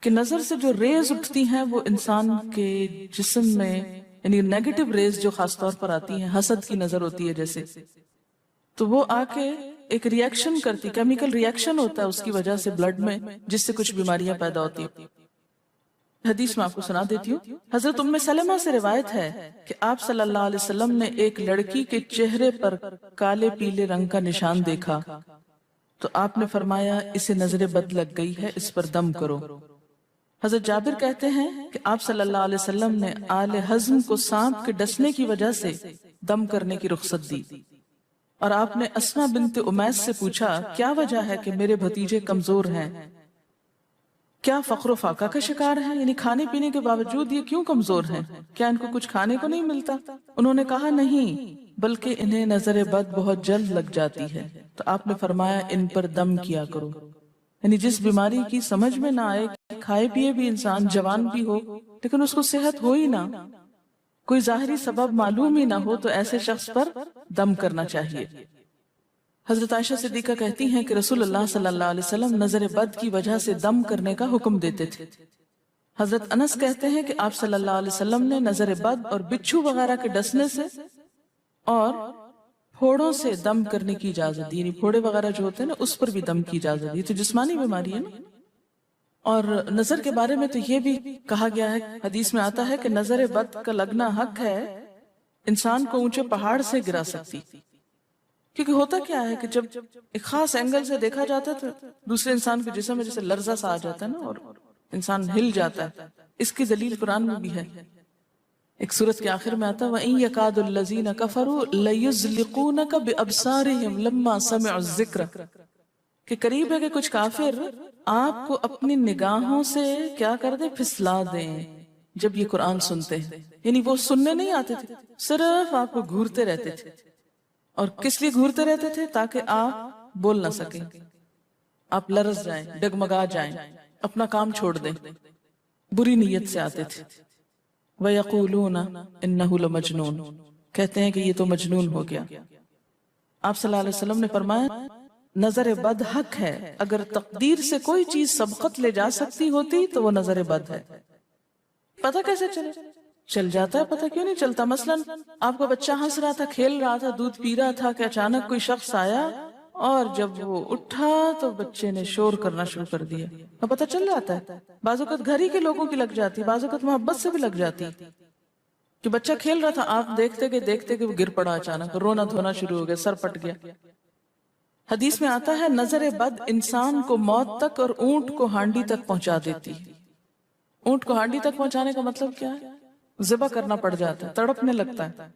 کہ نظر سے جو ریز اٹھتی ہیں وہ انسان کے جسم میں، یعنی نیگیٹو ریز جو خاص طور پر آتی ہیں، حسد کی نظر ہوتی ہے جیسے، تو وہ آ کے ایک ریئیکشن کرتی، کیمیکل ریئیکشن ہوتا ہے اس کی وجہ سے بلڈ میں، جس سے کچھ بیماریاں پیدا ہوتی ہیں۔ حدیث میں آپ کو سنا دیتی ہوں۔ حضرت ام سلمہ سے روایت ہے کہ آپ صلی اللہ علیہ وسلم نے ایک لڑکی کے چہرے پر کالے پیلے رنگ کا نشان دیکھا تو آپ نے فرمایا اسے نظر بد لگ گئی ہے، اس پر دم کرو۔ حضرت جابر کہتے ہیں کہ آپ صلی اللہ علیہ وسلم نے آل حزم کو سانپ کے ڈسنے کی وجہ سے دم کرنے کی رخصت دی، اور آپ نے اسماء بنت امیس سے پوچھا کیا وجہ ہے کہ میرے بھتیجے کمزور ہیں، کیا فقر و فاقہ کا شکار ہیں، یعنی کھانے پینے کے باوجود یہ کیوں کمزور ہیں، کیا ان کو کچھ کھانے کو نہیں ملتا؟ انہوں نے کہا نہیں، بلکہ انہیں نظر بد بہت جلد لگ جاتی ہے، تو آپ نے فرمایا ان پر دم کیا کرو۔ یعنی جس بیماری کی سمجھ میں نہ آئے، کھائے پیے بھی انسان، جوان بھی ہو لیکن اس کو صحت ہو ہی نہ، کوئی ظاہری سبب معلوم ہی نہ ہو، تو ایسے شخص پر دم کرنا چاہیے۔ حضرت عائشہ صدیقہ کہتی ہیں کہ رسول اللہ صلی اللہ علیہ وسلم نظر بد کی وجہ سے دم کرنے کا حکم دیتے تھے۔ حضرت انس کہتے ہیں کہ آپ صلی اللہ علیہ وسلم نے نظر بد اور بچھو وغیرہ کے ڈسنے سے اور پھوڑوں سے دم کرنے کی اجازت دی، یعنی پھوڑے وغیرہ جو ہوتے ہیں نا اس پر بھی دم کی اجازت دی، تو جسمانی بیماری ہے نا۔ اور نظر کے بارے میں تو یہ بھی کہا گیا ہے، حدیث میں آتا ہے کہ نظر بد کا لگنا حق ہے، انسان کو اونچے پہاڑ سے گرا سکتی، کیونکہ ہوتا کیا ہے کہ جب ایک خاص اینگل سے دیکھا جاتا ہے تو دوسرے انسان کے جسم میں جیسے لرزہ سا آ جاتا ہے نا، اور انسان ہل جاتا ہے۔ اس کی دلیل قرآن میں بھی ہے، ایک سورت کے آخر میں آتا ہے وَإِن يَكَادُ الَّذِينَ كَفَرُوا لَيُزْلِقُونَكَ بِأَبْصَارِهِمْ لَمَّا سَمِعُوا الذِّكْرَ، کہ قریب ہے کہ کچھ کافر آپ کو اپنی نگاہوں سے کیا کر دیں، پھسلا دیں جب یہ قرآن سنتے ہیں۔ یعنی وہ سننے نہیں آتے تھے، صرف آپ کو گھورتے رہتے تھے۔ اور کس لیے گھورتے رہتے تھے؟ تاکہ آپ بول نہ سکیں، آپ لرز جائیں، ڈگمگا جائیں، اپنا کام چھوڑ دیں، بری نیت سے آتے تھے۔ وَيَقُولُونَ إِنَّهُ لَمَجْنُونَ، کہتے ہیں کہ یہ تو مجنون ہو گیا۔ آپ صلی اللہ علیہ وسلم نے فرمایا نظر بد حق ہے، اگر تقدیر سے کوئی چیز سبقت لے جا سکتی ہوتی تو وہ نظر بد ہے۔ پتہ کیسے چلے؟ چل جاتا ہے، پتہ کیوں نہیں چلتا؟ مثلا آپ کا بچہ ہنس رہا تھا، کھیل رہا تھا، دودھ پی رہا تھا کہ اچانک کوئی شخص آیا اور جب وہ اٹھا تو بچے نے شور کرنا شروع کر دیا، تو پتہ چل جاتا ہے۔ بعض اوقات گھر ہی کے لوگوں کی لگ جاتی، بعض اوقات محبت سے بھی لگ جاتی، کہ بچہ کھیل رہا تھا، آپ دیکھتے کہ وہ گر پڑا، اچانک رونا دھونا شروع ہو گیا، سر پٹ گیا۔ حدیث میں آتا ہے نظر بد انسان کو موت تک اور اونٹ کو ہانڈی تک پہنچا دیتی۔ اونٹ کو ہانڈی تک پہنچانے کا مطلب کیا ہے؟ ذبح کرنا پڑ جاتا ہے، تڑپنے لگتا ہے۔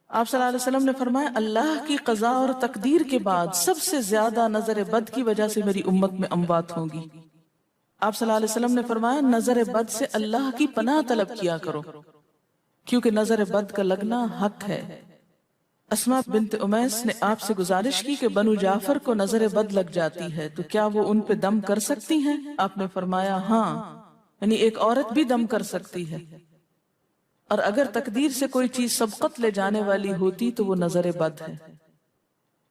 آپ صلی اللہ علیہ وسلم نے فرمایا اللہ کی قضاء اور تقدیر کے بعد سب سے زیادہ نظر بد کی وجہ سے میری امت میں اموات ہوں گی۔ آپ صلی اللہ علیہ وسلم نے فرمایا نظر بد سے اللہ کی پناہ طلب کیا کرو، کیونکہ نظر بد کا لگنا حق ہے۔ اسماء بنت امیس نے آپ سے گزارش کی کہ بنو جعفر کو نظر بد لگ جاتی ہے تو کیا وہ ان پہ دم کر سکتی ہیں؟ آپ نے فرمایا ہاں، یعنی ایک عورت بھی دم کر سکتی ہے، اور اگر تقدیر سے کوئی چیز سبقت لے جانے والی ہوتی تو وہ نظر بد ہے۔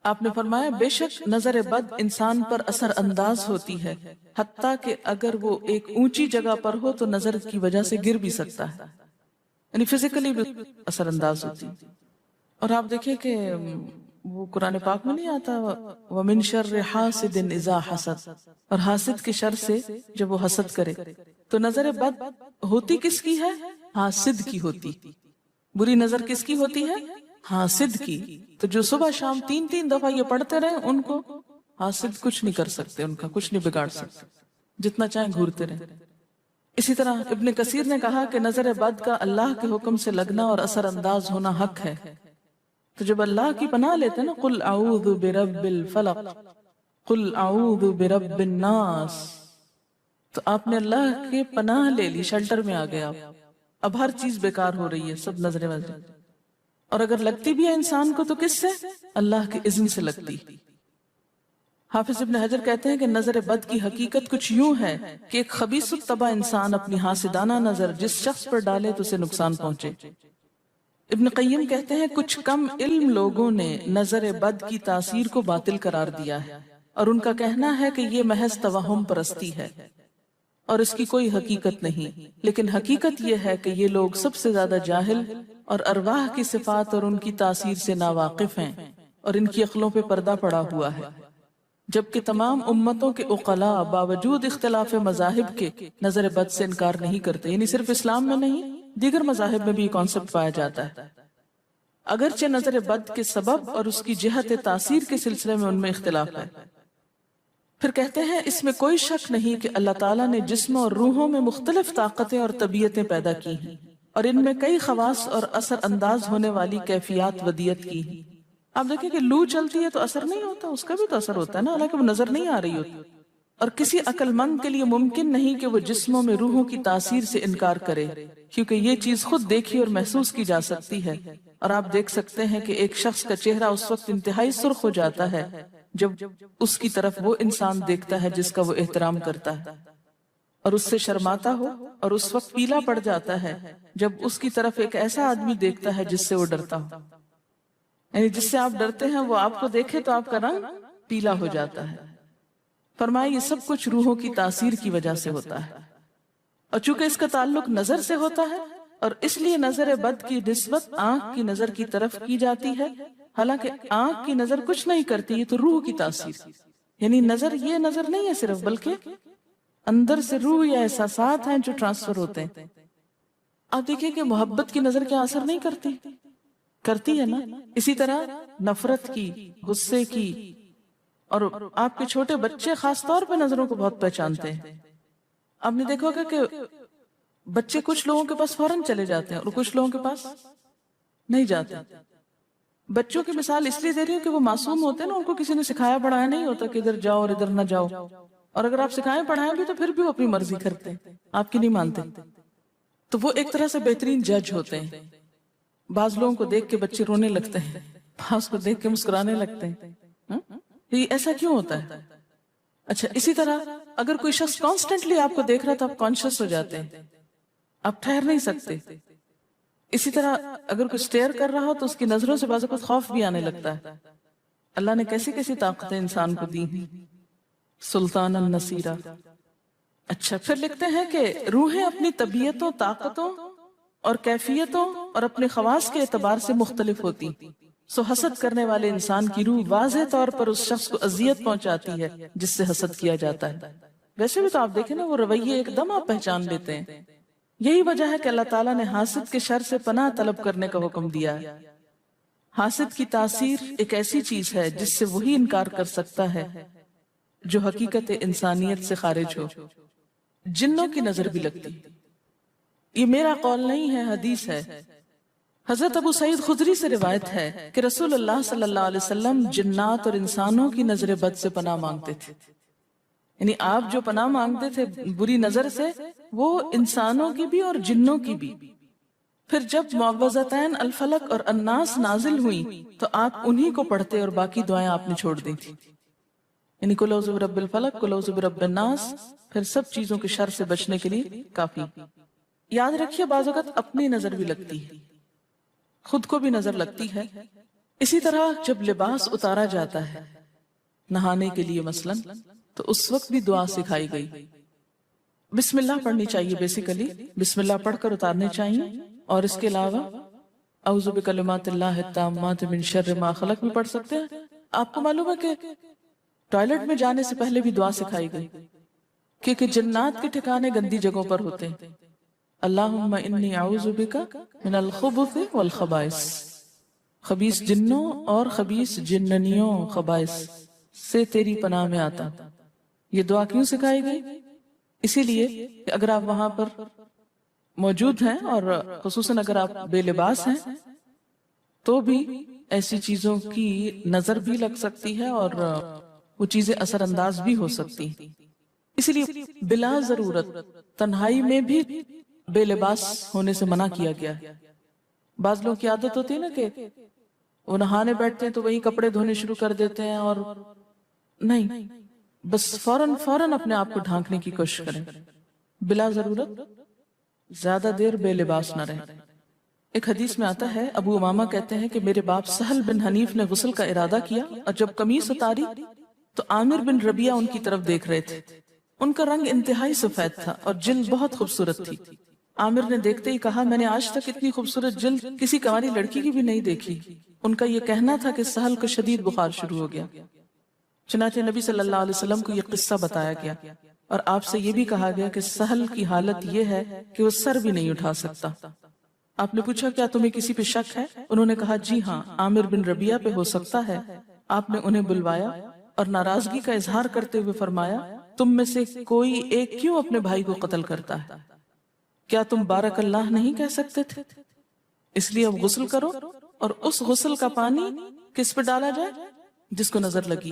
آپ نے فرمایا بے شک نظر بد انسان پر اثر انداز ہوتی ہے، حتیٰ کہ اگر وہ ایک اونچی جگہ پر ہو تو نظر کی وجہ سے گر بھی سکتا ہے، یعنی فزیکلی بھی اثر انداز ہوتی۔ اور آپ دیکھیں کہ وہ قرآن پاک میں نہیں آتا وَمِن شَرِّ حَاسِدٍ إِذَا حَسَدَ، اور حاسد کے شر سے جب وہ حسد کرے، تو نظر بد ہوتی کس کی ہے؟ حاسد کی ہوتی۔ بری نظر کس کی ہوتی ہے؟ حاسد کی۔ تو جو صبح شام 3 دفعہ یہ پڑھتے رہے ان کو حاسد کچھ نہیں کر سکتے، ان کا کچھ نہیں بگاڑ سکتے، جتنا چاہیں گھورتے رہے۔ اسی طرح ابن کثیر نے کہا کہ نظر بد کا اللہ کے حکم سے لگنا اور اثر انداز ہونا حق ہے۔ تو جب اللہ کی پناہ لیتے ہیں نا قل اعوذ برب الفلق قل اعوذ برب الناس، تو آپ نے اللہ کے پناہ لے لی، شیلٹر میں آ گیا۔ اب ہر چیز بیکار ہو رہی ہے، سب نظریں وظریں، اور اگر لگتی بھی ہے انسان کو تو کس سے؟ اللہ کے اذن سے لگتی۔ حافظ ابن حجر کہتے ہیں کہ نظر بد کی حقیقت کچھ یوں ہے کہ ایک خبیث الطبع انسان اپنی حاسدانہ نظر جس شخص پر ڈالے تو اسے نقصان پہنچے۔ ابن قیم کہتے ہیں کچھ کم علم لوگوں نے نظر بد کی تاثیر کو باطل قرار دیا ہے، اور ان کا کہنا ہے کہ یہ محض توہم پرستی ہے۔ اور اس کی کوئی حقیقت نہیں، لیکن حقیقت یہ ہے کہ یہ لوگ سب سے زیادہ جاہل اور ارواح کی صفات اور ان کی تاثیر سے ناواقف ہیں، اور ان کی عقلوں پہ پردہ پڑا ہوا ہے، جبکہ تمام امتوں کے عقلاء باوجود اختلاف مذاہب کے نظر بد سے انکار نہیں کرتے۔ یعنی صرف اسلام میں نہیں، دیگر مذاہب میں بھی یہ کانسیپٹ پایا جاتا ہے، اگرچہ نظر بد کے سبب اور اس کی جہت تاثیر کے سلسلے میں ان میں اختلاف ہے۔ پھر کہتے ہیں اس میں کوئی شک نہیں کہ اللہ تعالیٰ نے جسموں اور روحوں میں مختلف طاقتیں اور طبیعتیں پیدا کی ہیں، اور ان میں کئی خواص اور اثر انداز ہونے والی کیفیات ودیت کی ہیں۔ آپ دیکھیں کہ لو چلتی ہے تو اثر نہیں ہوتا، اس کا بھی تو اثر ہوتا ہے نا، حالانکہ وہ نظر نہیں آ رہی ہوتی، اور کسی عقل مند کے لیے ممکن نہیں کہ وہ جسموں میں روحوں کی تاثیر سے انکار کرے، کیونکہ یہ چیز خود دیکھی اور محسوس کی جا سکتی ہے، اور آپ دیکھ سکتے ہیں کہ ایک شخص کا چہرہ اس وقت انتہائی سرخ ہو جاتا ہے جب اس کی طرف وہ انسان دیکھتا ہے جس کا وہ احترام کرتا ہے، اور اس سے شرماتا ہو، اور اس وقت پیلا پڑ جاتا ہے جب اس کی طرف ایک ایسا آدمی دیکھتا ہے جس سے وہ ڈرتا ہو، یعنی جس سے آپ ڈرتے ہیں وہ آپ کو دیکھے تو آپ کا رنگ پیلا ہو جاتا ہے۔ فرمایا یہ سب کچھ روحوں کی تاثیر کی وجہ سے ہوتا ہے، اور چونکہ اس کا تعلق نظر سے ہوتا ہے، اور اس لیے نظر بد کی نسبت آنکھ کی نظر کی طرف کی جاتی ہے، حالانکہ آنکھ کی نظر کچھ نہیں کرتی، یہ تو روح کی تاثیر، یعنی نظر یہ نظر نہیں ہے صرف، بلکہ اندر سے روح یا احساسات ہیں جو ٹرانسفر ہوتے ہیں۔ آپ دیکھیں کہ محبت کی نظر کیا اثر نہیں کرتی ہے نا، اسی طرح نفرت کی، غصے کی، اور آپ کے چھوٹے بچے خاص طور پہ نظروں کو بہت پہچانتے ہیں۔ آپ نے دیکھا ہوگا کہ بچے کچھ لوگوں کے پاس فوراً چلے جاتے ہیں اور کچھ لوگوں کے پاس نہیں جاتے۔ بچوں کی مثال اس لیے دے رہی ہوں کہ وہ معصوم ہوتے ہیں نا، ان کو کسی نے سکھایا پڑھایا نہیں ہوتا کہ ادھر جاؤ اور ادھر نہ جاؤ، اور اگر آپ سکھائیں پڑھائیں بھی تو پھر بھی وہ اپنی مرضی کرتے ہیں، آپ کی نہیں مانتے، تو وہ ایک طرح سے بہترین جج ہوتے ہیں۔ بعض لوگوں کو دیکھ کے بچے رونے لگتے ہیں، بعض کو دیکھ کے مسکرانے لگتے ہیں، یہ ایسا کیوں ہوتا ہے؟ اچھا، اسی طرح اگر کوئی شخص کانسٹنٹلی آپ کو دیکھ رہا تو آپ کانشیس ہو جاتے ہیں، آپ ٹھہر نہیں سکتے۔ اسی طرح اگر کوئی سٹیئر کر رہا ہو تو اس کی نظروں سے بعض اوقات خوف بھی آنے لگتا ہے۔ اللہ نے کیسی کیسی طاقتیں انسان کو دی ہیں، سلطان النصیرہ۔ اچھا، پھر لکھتے ہیں کہ روحیں اپنی طبیعتوں، طاقتوں اور کیفیتوں اور اپنے خواص کے اعتبار سے مختلف ہوتی، سو حسد کرنے والے انسان کی روح واضح طور پر اس شخص کو اذیت پہنچاتی ہے جس سے حسد کیا جاتا ہے۔ ویسے بھی تو آپ دیکھیں نا، وہ رویے ایک دم آپ پہچان لیتے ہیں۔ یہی وجہ ہے کہ اللہ تعالیٰ نے حاسد کے شر سے پناہ طلب کرنے کا حکم دیا ہے۔ حاسد کی تاثیر ایک ایسی چیز ہے جس سے وہی انکار کر سکتا ہے جو حقیقت انسانیت سے خارج ہو۔ جنوں کی نظر بھی لگتی، یہ میرا قول نہیں ہے، حدیث ہے۔ حضرت ابو سعید خدری سے روایت ہے کہ رسول اللہ صلی اللہ علیہ وسلم جنات اور انسانوں کی نظر بد سے پناہ مانگتے تھے، یعنی آپ جو پناہ مانگتے تھے بری نظر سے، وہ انسانوں کی بھی اور جنوں کی بھی۔ پھر جب معوذتین الفلق اور الناس نازل ہوئی تو آپ انہی کو پڑھتے اور باقی دعائیں آپ نے چھوڑ دی تھی، یعنی قل اعوذ برب الفلق، قل اعوذ برب الناس، پھر سب چیزوں کے شر سے بچنے کے لیے کافی۔ یاد رکھیے بعض اوقات اپنی نظر بھی لگتی ہے، خود کو بھی نظر لگتی ہے۔ اسی طرح جب لباس اتارا جاتا ہے نہانے کے لیے مثلاً، تو اس وقت بھی دعا سکھائی گئی۔ بسم اللہ پڑھنی چاہیے، بیسیکلی بسم اللہ پڑھ کر اتارنے چاہیے، اور اس کے علاوہ اعوذ بکلمات اللہ التامات من شر ما خلق بھی پڑھ سکتے ہیں۔ آپ کو معلوم ہے کہ ٹوائلٹ میں جانے سے پہلے بھی دعا سکھائی گئی، کیونکہ جنات کے ٹھکانے گندی جگہوں پر ہوتے ہیں۔ اللہم انی اعوذ بک من الخبث والخبائث، خبیث جنوں اور خبیث جننیوں، خبائث سے تیری پناہ میں آتا۔ یہ دعا کیوں سکھائی گئی؟ اسی لیے کہ اگر آپ وہاں پر موجود ہیں، اور خصوصاً اگر آپ بے لباس ہیں، تو بھی ایسی چیزوں کی نظر بھی لگ سکتی ہے اور وہ چیزیں اثر انداز بھی ہو سکتی ہیں۔ اسی لیے بلا ضرورت تنہائی میں بھی بے لباس ہونے سے منع کیا گیا۔ بعض لوگوں کی عادت ہوتی ہے نا کہ وہ نہانے بیٹھتے ہیں تو وہی کپڑے دھونے شروع کر دیتے ہیں، اور نہیں، بس فوراً اپنے آپ کو ڈھانکنے کی کوشش کریں، بلا ضرورت زیادہ دیر بے لباس نہ رہیں۔ ایک حدیث میں آتا ہے، ابو امامہ کہتے ہیں کہ میرے باپ سہل بن حنیف نے غسل کا ارادہ کیا، اور جب قمیص اتاری تو عامر بن ربیعہ ان کی طرف دیکھ رہے تھے، ان کا رنگ انتہائی سفید تھا اور جلد بہت خوبصورت تھی۔ عامر نے دیکھتے ہی کہا میں نے آج تک اتنی خوبصورت جلد کسی کنواری لڑکی کی بھی نہیں دیکھی۔ ان کا یہ کہنا تھا کہ سہل کو شدید بخار شروع ہو گیا۔ چنانچہ نبی صلی اللہ علیہ وسلم کو یہ قصہ بتایا گیا اور آپ سے یہ بھی کہا گیا کہ سہل کی حالت یہ ہے کہ وہ سر بھی نہیں اٹھا سکتا۔ آپ نے پوچھا کیا تمہیں کسی پہ شک ہے؟ انہوں نے کہا جی ہاں، عامر بن ربیعہ پہ ہو سکتا ہے۔ آپ نے انہیں بلوایا اور ناراضگی کا اظہار کرتے ہوئے فرمایا تم میں سے کوئی ایک کیوں اپنے بھائی کو قتل کرتا ہے؟ کیا تم بارک اللہ نہیں کہہ سکتے تھے؟ اس لیے اب غسل کرو، اور اس غسل کا پانی کس پہ ڈالا جائے؟ جس کو نظر لگی۔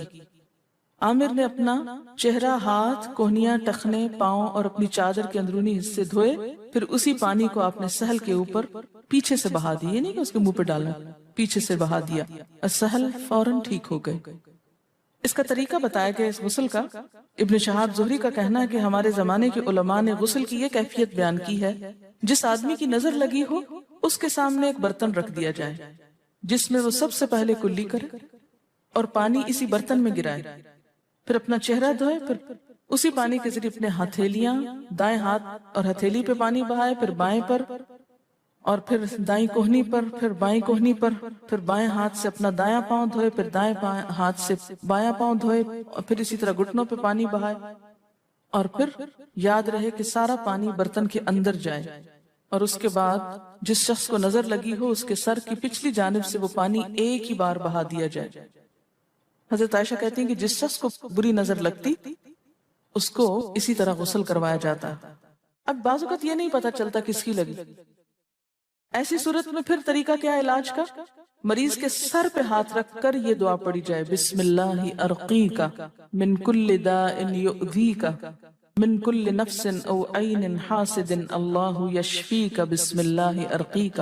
عامر نے اپنا چہرہ، ہاتھ، کوہنیاں، ٹخنے، پاؤں اور اپنی چادر کے اندرونی حصے دھوئے، پھر اسی پانی کو آپ نے سہل کے اوپر پیچھے سے بہا دیا، یہ نہیں کہ اس کے منہ پہ ڈالنا، پیچھے سے بہا دیا اور سہل فوراً ٹھیک ہو گئے۔ اس کا طریقہ بتایا گیا اس غسل کا۔ ابن شہاب زہری کا کہنا ہے کہ ہمارے زمانے کے علماء نے غسل کی یہ کیفیت بیان کی ہے، جس آدمی کی نظر لگی ہو اس کے سامنے ایک برتن رکھ دیا جائے جس میں وہ سب سے پہلے کلی کرے اور پانی اسی برتن میں گرائے، پھر اپنا چہرہ دھوئے، پھر اسی پانی کے ذریعے اپنے ہتھیلیاں، دائیں ہاتھ اور ہتھیلی پہ پانی بہائے، پھر بائیں پر اور پھر دائیں کوہنی پر، پھر بائیں کوہنی پر، پھر بائیں ہاتھ سے اپنا دایاں پاؤں دھوئے، پھر دائیں ہاتھ سے بایاں پاؤں دھوئے، اور پھر اسی طرح گھٹنوں پہ پانی بہائے، اور پھر یاد رہے کہ سارا پانی برتن کے اندر جائے، اور اس کے بعد جس شخص کو نظر لگی ہو اس کے سر کی پچھلی جانب سے وہ پانی ایک ہی بار بہا دیا جائے۔ حضرت عائشہ کہتی ہیں کہ جس شخص کو بری نظر لگتی اس کو اسی طرح غسل کروایا جاتا۔ اب بعض اوقات یہ نہیں پتا چلتا کس کی لگی، ایسی صورت میں پھر طریقہ کیا علاج کا؟ مریض کے سر پہ ہاتھ رکھ کر یہ دعا پڑھی جائے، بسم اللہ ارقیک من کل داء یؤذیک من کل نفس او عین حاسد اللہ یشفیک بسم اللہ ارقیک۔